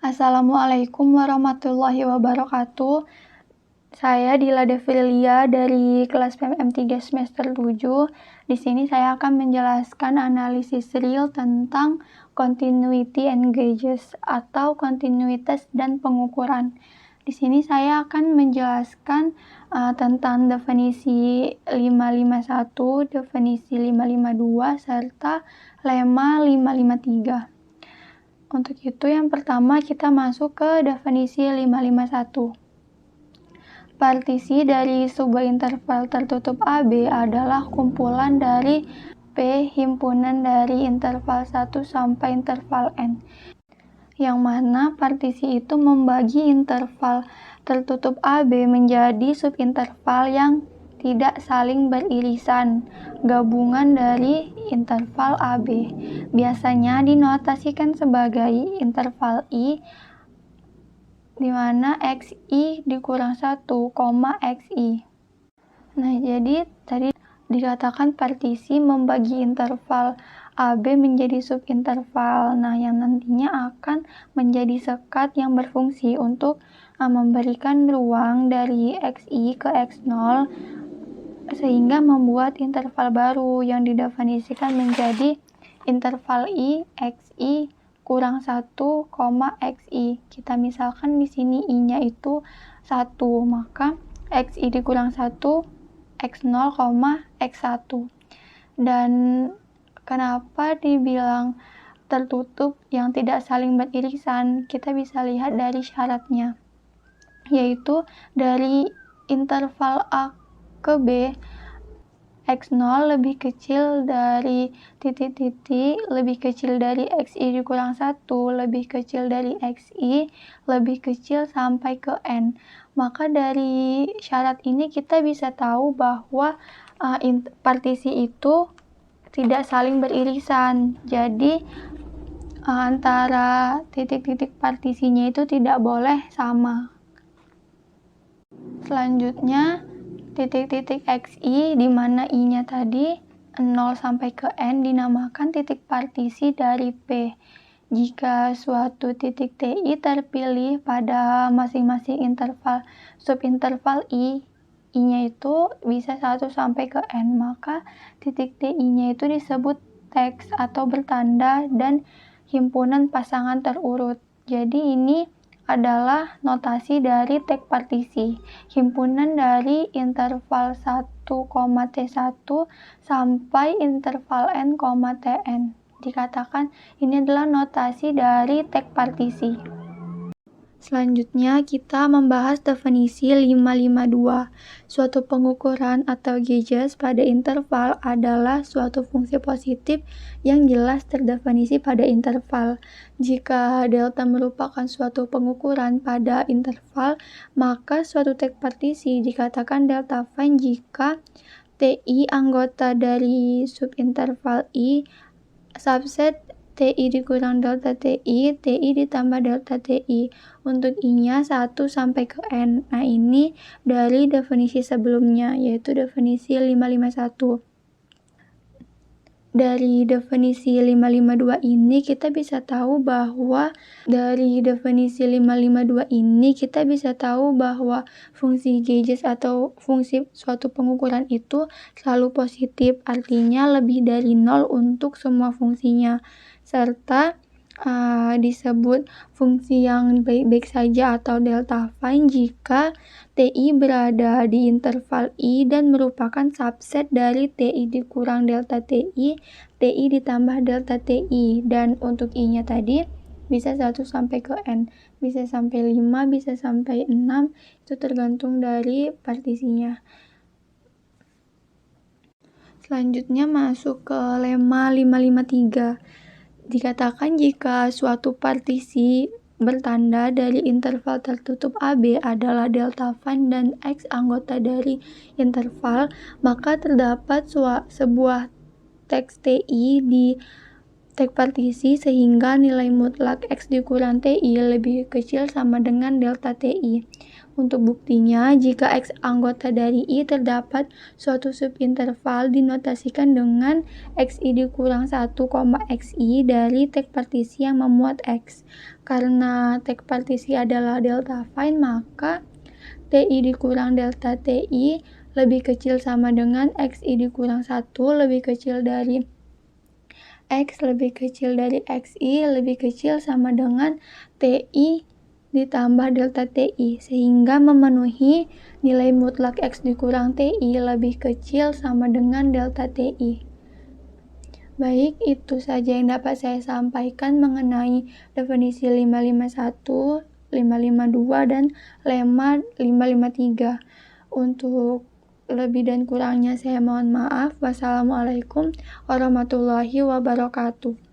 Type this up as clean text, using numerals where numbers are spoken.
Assalamualaikum warahmatullahi wabarakatuh. Saya Dila Devrilia dari kelas PMM 3 semester 7. Di sini saya akan menjelaskan analisis real tentang continuity and gauges atau kontinuitas dan pengukuran. Di sini saya akan menjelaskan tentang definisi 551, definisi 552, serta lemma 553. Untuk itu yang pertama kita masuk ke definisi 551. Partisi dari sebuah interval tertutup AB adalah kumpulan dari P himpunan dari interval 1 sampai interval N, yang mana partisi itu membagi interval tertutup AB menjadi subinterval yang tidak saling beririsan, gabungan dari interval AB. Biasanya dinotasikan sebagai interval I, di mana XI dikurang 1, XI. Nah, jadi tadi dikatakan partisi membagi interval AB menjadi subinterval. Nah, yang nantinya akan menjadi sekat yang berfungsi untuk memberikan ruang dari XI ke X0, sehingga membuat interval baru yang didefinisikan menjadi interval I, XI kurang 1, XI. Kita misalkan di sini I-nya itu 1, maka XI dikurang 1, X0, X1. Dan kenapa dibilang tertutup yang tidak saling beririsan? Kita bisa lihat dari syaratnya, yaitu dari interval A ke B, X0 lebih kecil dari titik-titik, lebih kecil dari XI dikurang 1, lebih kecil dari XI, lebih kecil sampai ke N. Maka dari syarat ini kita bisa tahu bahwa partisi itu tidak saling beririsan. Jadi antara titik-titik partisinya itu tidak boleh sama. Selanjutnya titik-titik XI, di mana I-nya tadi 0 sampai ke N dinamakan titik partisi dari P. Jika suatu titik TI terpilih pada masing-masing interval subinterval I-nya itu bisa 1 sampai ke N, maka titik TI-nya itu disebut teks atau bertanda dan himpunan pasangan terurut. Jadi ini adalah notasi dari tag partisi, himpunan dari interval 1, T1 sampai interval N, Tn. Dikatakan ini adalah notasi dari tag partisi. Selanjutnya kita membahas definisi 552. Suatu pengukuran atau gauges pada interval adalah suatu fungsi positif yang jelas terdefinisi pada interval. Jika delta merupakan suatu pengukuran pada interval, maka suatu tag partisi dikatakan delta fine jika TI anggota dari subinterval I subset TI dikurang delta TI, TI ditambah delta TI. Untuk I-nya 1 sampai ke N. Nah, ini dari definisi sebelumnya, yaitu definisi 551. Dari definisi 552 ini kita bisa tahu bahwa fungsi gauges atau fungsi suatu pengukuran itu selalu positif, artinya lebih dari 0 untuk semua fungsinya, serta disebut fungsi yang baik-baik saja atau delta fine jika TI berada di interval I dan merupakan subset dari TI dikurang delta TI, TI ditambah delta TI. Dan untuk I-nya tadi bisa 1 sampai ke N, bisa sampai 5, bisa sampai 6, itu tergantung dari partisinya. Selanjutnya masuk ke lemma 553. Dikatakan jika suatu partisi bertanda dari interval tertutup AB adalah delta fine dan X anggota dari interval, maka terdapat sebuah teks TI di tek partisi sehingga nilai mutlak X dikurang TI lebih kecil sama dengan delta TI. Untuk buktinya, jika X anggota dari I terdapat suatu subinterval dinotasikan dengan XI dikurang 1, XI dari tek partisi yang memuat X. Karena tek partisi adalah delta fine, maka TI dikurang delta TI lebih kecil sama dengan XI dikurang 1 lebih kecil dari X lebih kecil dari XI lebih kecil sama dengan TI ditambah delta TI, sehingga memenuhi nilai mutlak X dikurang TI lebih kecil sama dengan delta TI. Baik, itu saja yang dapat saya sampaikan mengenai definisi 551, 552, dan lemma 553. Untuk lebih dan kurangnya saya mohon maaf. Wassalamualaikum warahmatullahi wabarakatuh.